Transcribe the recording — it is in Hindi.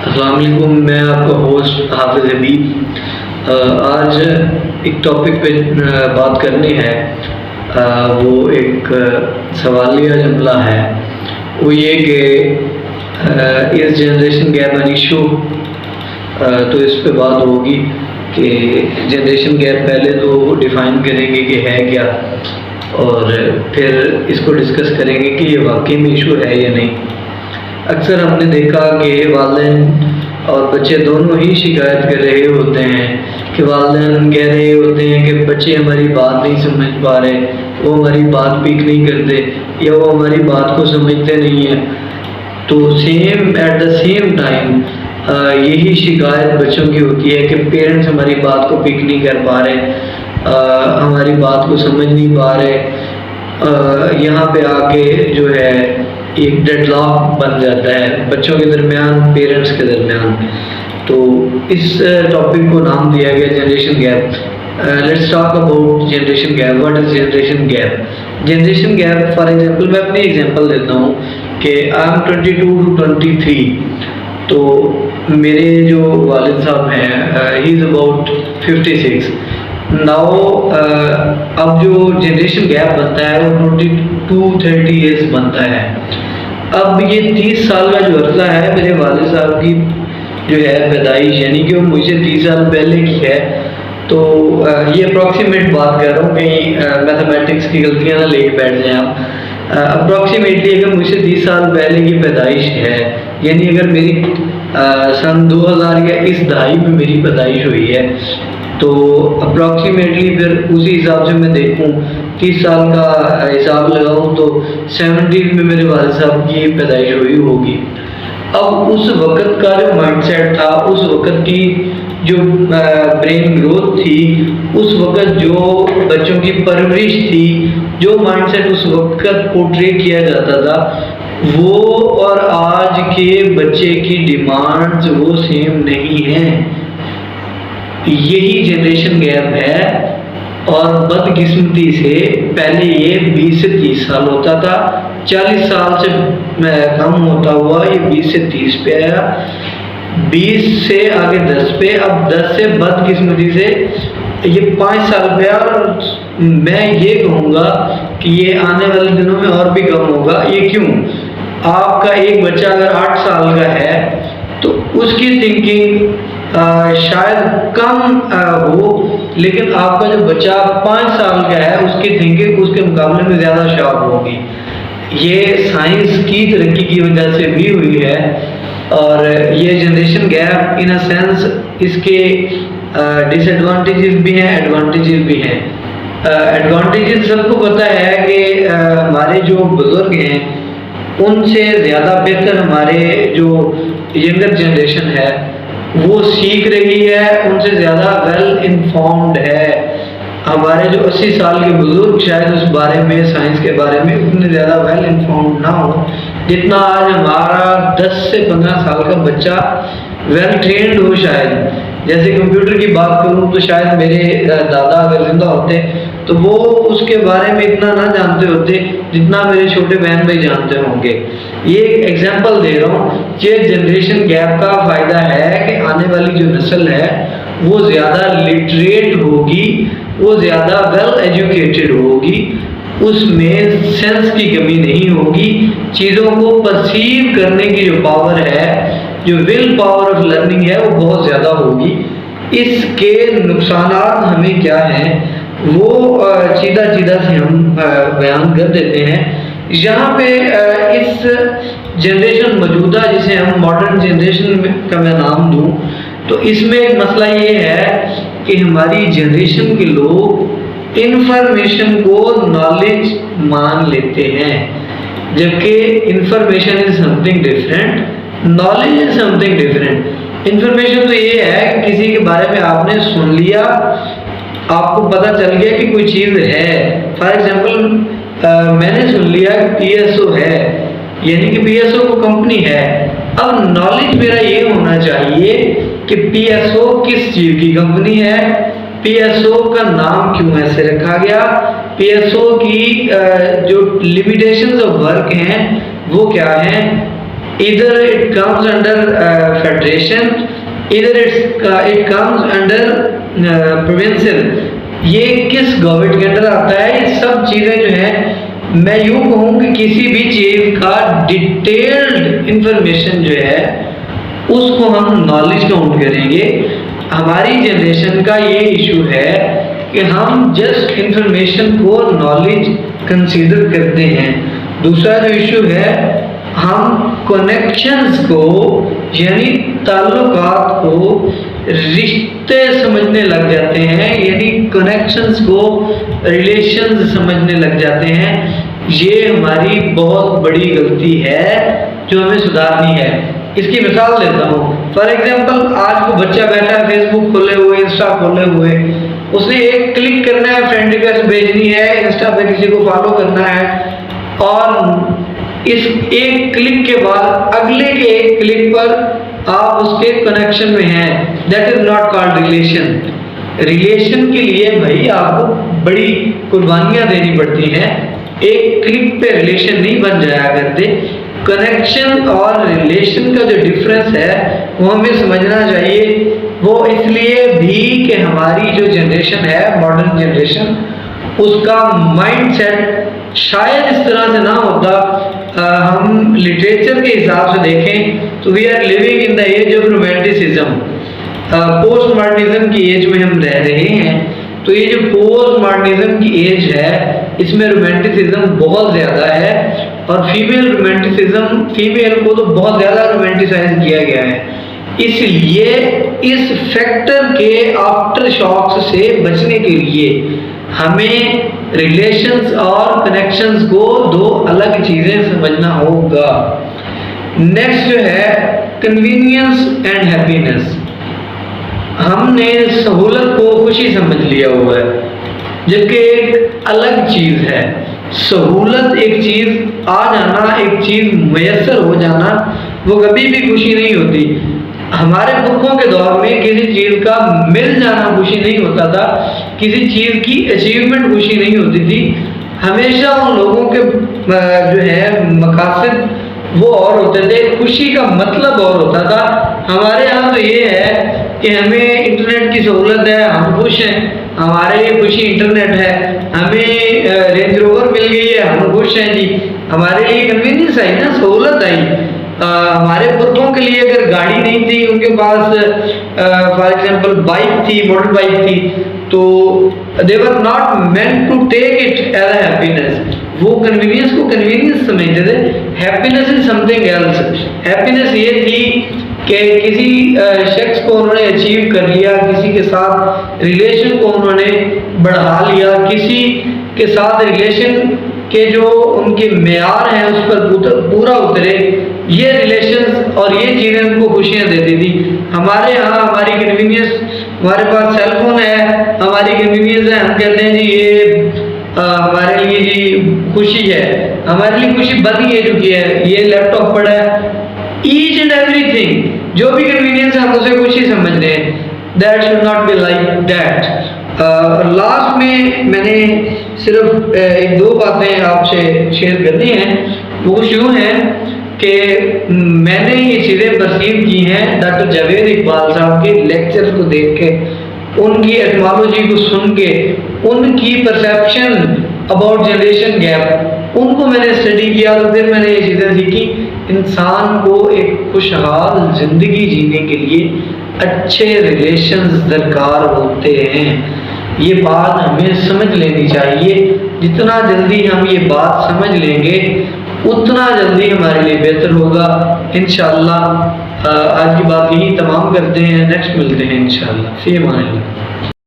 अस्सलाम वालेकुम, मैं आपका होस्ट हाफिज़ हबीब। आज एक टॉपिक पे बात करनी है। वो एक सवालिया जुमला है, वो ये कि इस जनरेशन गैप एन इशू। तो इस पे बात होगी कि जनरेशन गैप पहले तो डिफ़ाइन करेंगे कि है क्या, और फिर इसको डिस्कस करेंगे कि ये वाकई में इशू है या नहीं। अक्सर हमने देखा कि वालिदैन और बच्चे दोनों ही शिकायत कर रहे होते हैं कि वालिदैन कह रहे होते हैं कि बच्चे हमारी बात नहीं समझ पा रहे, वो हमारी बात पिक नहीं करते या वो हमारी बात को समझते नहीं हैं। तो एट द सेम टाइम यही शिकायत बच्चों की होती है कि पेरेंट्स हमारी बात को पिक नहीं कर पा रहे, हमारी बात को समझ नहीं पा रहे। यहाँ पे आके जो है एक डेडलॉक बन जाता है बच्चों के दरमियान, पेरेंट्स के दरमियान। तो इस टॉपिक को नाम दिया गया generation gap. Let's talk about generation gap. What is generation gap? Generation gap, for example मैं अपनी एग्जांपल देता हूँ कि आई एम 22 to 23। तो मेरे जो वालिद साहब हैं, ही इज़ अबाउट 56 नाउ। अब जो जनरेशन गैप बनता है वो 22-30 ईयर्स बनता है। अब ये 30 साल का जो अरसा है मेरे वालिद साहब की जो है पैदाइश, यानी कि वो मुझे 30 साल पहले की है। तो ये अप्रॉक्सीमेट बात कर रहा हूँ, कहीं मैथमेटिक्स की गलतियाँ ना लेके बैठ जाएं आप। अप्रॉक्सीमेटली अगर मुझे 30 साल पहले की पैदाइश है, यानी अगर मेरी सन 2000 या इस दहाई में मेरी पैदाइश हुई है, तो अप्रॉक्सीमेटली फिर उसी हिसाब से मैं देखूं 30 साल का हिसाब लगाऊं तो 70 में मेरे वालिद साहब की पैदाइश हुई होगी। अब उस वक़्त का जो माइंडसेट था, उस वक़्त की जो ब्रेन ग्रोथ थी, उस वक़्त जो बच्चों की परवरिश थी, जो माइंडसेट उस वक़्त पोर्ट्रे किया जाता था, वो और आज के बच्चे की डिमांड्स वो सेम नहीं हैं। यही जनरेशन गैप है। और बदकिस्मती से पहले ये 20 से 30 साल होता था, 40 साल से कम होता हुआ ये 20 से 30 पे आया, 20 से आगे 10 पे, अब 10 से बदकिस्मती से ये 5 साल पे। और मैं ये कहूँगा कि ये आने वाले दिनों में और भी कम होगा। ये क्यों? आपका एक बच्चा अगर 8 साल का है तो उसकी थिंकिंग शायद कम हो, लेकिन आपका जो बच्चा 5 साल का है उसकी थिंकिंग उसके मुकाबले में ज़्यादा शार्प होगी। ये साइंस की तरक्की की वजह से भी हुई है। और ये generation gap in a sense इसके डिसएडवांटेजेस भी हैं, एडवांटेजेस भी हैं। एडवांटेजेस सबको पता है कि हमारे जो बुज़ुर्ग हैं उनसे ज़्यादा बेहतर हमारे जो यंगर जनरेशन है वो सीख रही है, उनसे ज़्यादा वेल इन्फॉर्म्ड है। हमारे जो 80 साल के बुजुर्ग शायद उस बारे में, साइंस के बारे में उतने ज़्यादा वेल इन्फॉर्म्ड ना हो जितना आज हमारा 10 से 15 साल का बच्चा वेल ट्रेंड हो। शायद जैसे कंप्यूटर की बात करूं तो शायद मेरे दादा अगर जिंदा होते तो वो उसके बारे में इतना ना जानते होते जितना मेरे छोटे बहन भाई जानते होंगे। ये एक एग्जांपल दे रहा हूँ। ये जनरेशन गैप का फ़ायदा है कि आने वाली जो नस्ल है वो ज़्यादा लिटरेट होगी, वो ज़्यादा वेल एजुकेटेड होगी, उसमें सेंस की कमी नहीं होगी, चीज़ों को परसीव करने की जो पावर है, जो विल पावर ऑफ लर्निंग है, वो बहुत ज़्यादा होगी। इसके नुकसानात हमें क्या हैं वो सीधा सीधा से हम बयान कर देते हैं। यहाँ पे इस जनरेशन मौजूदा, जिसे हम मॉडर्न जनरेशन का मैं नाम दूँ, तो इसमें एक मसला ये है कि हमारी जनरेशन के लोग इंफॉर्मेशन को नॉलेज मान लेते हैं, जबकि information is something different, knowledge is something different. Information तो ये है कि किसी के बारे में आपने सुन लिया, आपको पता चल गया कि कोई चीज़ है। फॉर एग्जांपल मैंने सुन लिया कि PSO है, यानी कि PSO को कंपनी है। अब नॉलेज मेरा ये होना चाहिए कि PSO किस चीज़ की कंपनी है, PSO का नाम क्यों ऐसे रखा गया, PSO की जो लिमिटेशंस ऑफ वर्क हैं वो क्या हैं, इधर इट कम्स अंडर फेडरेशन, इधर इट कम्स अंडर प्रोविंशियल। ये किस गवर्नमेंट के अंदर आता है? ये सब चीज़ें जो हैं, मैं यूँ कहूँ कि किसी भी चीज़ का डिटेल्ड इंफॉर्मेशन जो है उसको हम नॉलेज काउंट करेंगे। हमारी जनरेशन का ये इशू है कि हम जस्ट इंफॉर्मेशन को नॉलेज कंसीडर करते हैं। दूसरा जो इशू है, हम कनेक्शंस को यानी ताल्लुकात को रिश्ते समझने लग जाते हैं, यानी कनेक्शंस को रिलेशंस समझने लग जाते हैं। ये हमारी बहुत बड़ी गलती है जो हमें सुधारनी है। इसकी मिसाल देता हूँ। फॉर एग्जाम्पल, आज वो बच्चा बैठा है फेसबुक खोले हुए, इंस्टा खोले हुए, उसने एक क्लिक करना है, फ्रेंड रिक्वेस्ट भेजनी है, इंस्टा पे किसी को फॉलो करना है, और इस एक क्लिक के बाद अगले के एक क्लिक पर आप उसके कनेक्शन में हैं। That is not called relation. Relation के लिए भाई आपको बड़ी कुर्बानियां देनी पड़ती हैं। एक क्लिक पे रिलेशन नहीं बन जाया करते। कनेक्शन और रिलेशन का जो डिफरेंस है वो हमें समझना चाहिए। वो इसलिए भी कि हमारी जो जनरेशन है, मॉडर्न जनरेशन, उसका माइंडसेट शायद इस तरह से ना होता। हम लिटरेचर के हिसाब से देखें तो we are living in the age of romanticism. Post modernism की एज में हम रह रहे हैं। तो ये जो पोस्ट मॉडर्निज्म की एज है, इसमें रोमांटिसिज्म बहुत ज़्यादा है, और फीमेल रोमांटिसिज्म, फीमेल को तो बहुत ज़्यादा रोमांटिसाइज किया गया है। इसलिए इस फैक्टर के आफ्टर शॉक्स से बचने के लिए हमें रिलेशंस और कनेक्शंस को दो अलग चीज़ें समझना होगा। नेक्स्ट जो है कन्वीनियंस एंड हैप्पीनेस। हमने सहूलत को खुशी समझ लिया हुआ है, जबकि एक अलग चीज़ है सहूलत। एक चीज़ आ जाना, एक चीज़ मुयस्सर हो जाना, वो कभी भी खुशी नहीं होती। हमारे पुरखों के दौर में किसी चीज़ का मिल जाना खुशी नहीं होता था, किसी चीज़ की अचीवमेंट खुशी नहीं होती थी। हमेशा उन लोगों के जो है मकासद वो और होते थे, खुशी का मतलब और होता था। हमारे यहाँ तो ये है कि हमें इंटरनेट की सहूलत है, हम खुश हैं, हमारे लिए खुशी इंटरनेट है। हमें रेंज रोवर मिल गई है, हम खुश हैं जी, हमारे लिए कन्वीनियंस आई ना, सहूलत आई। हमारे पुरखों के लिए अगर गाड़ी नहीं थी, उनके पास फॉर एग्जांपल बाइक थी, मोटर बाइक थी, तो they were not meant to take it as a happiness. वो कन्वीनियंस को कन्वीनियंस समझते थे। Happiness is something else. Happiness ये थी कि किसी शख्स को उन्होंने अचीव कर लिया, किसी के साथ रिलेशन को उन्होंने बढ़ा लिया, किसी के साथ रिलेशन के जो उनके मेयार हैं उस पर पूरा उतरे। ये रिलेशंस और ये चीज़ें उनको खुशियाँ देती थी। हमारे यहाँ हमारी कन्वीनियंस, हमारे पास सेल फोन है, हमारी कन्वीनियंस है, हम कहते हैं जी ये हमारे लिए जी खुशी है, हमारे लिए खुशी बन ही चुकी है, ये लैपटॉप पड़ा है। ईच एंड एवरीथिंग जो भी कन्वीनियंस है हम उसे खुशी समझ रहे हैं। That should not be like that. Last में मैंने सिर्फ एक दो बातें आपसे शेयर करनी हैं। वो यूँ हैं कि मैंने ये चीज़ें परसीव की हैं डॉक्टर जावेद इकबाल साहब के लेक्चर को देख के, उनकी एटमोलॉजी को सुन के, उनकी परसेप्शन अबाउट जनरेशन गैप, उनको मैंने स्टडी किया, तो फिर मैंने ये चीज़ें सीखी। इंसान को एक खुशहाल ज़िंदगी जीने के लिए अच्छे रिलेशंस दरकार होते हैं। ये बात हमें समझ लेनी चाहिए। जितना जल्दी हम ये बात समझ लेंगे उतना जल्दी हमारे लिए बेहतर होगा। इंशाअल्लाह आज की बात यही तमाम करते हैं, नेक्स्ट मिलते हैं इंशाअल्लाह। फी अमान अल्लाह।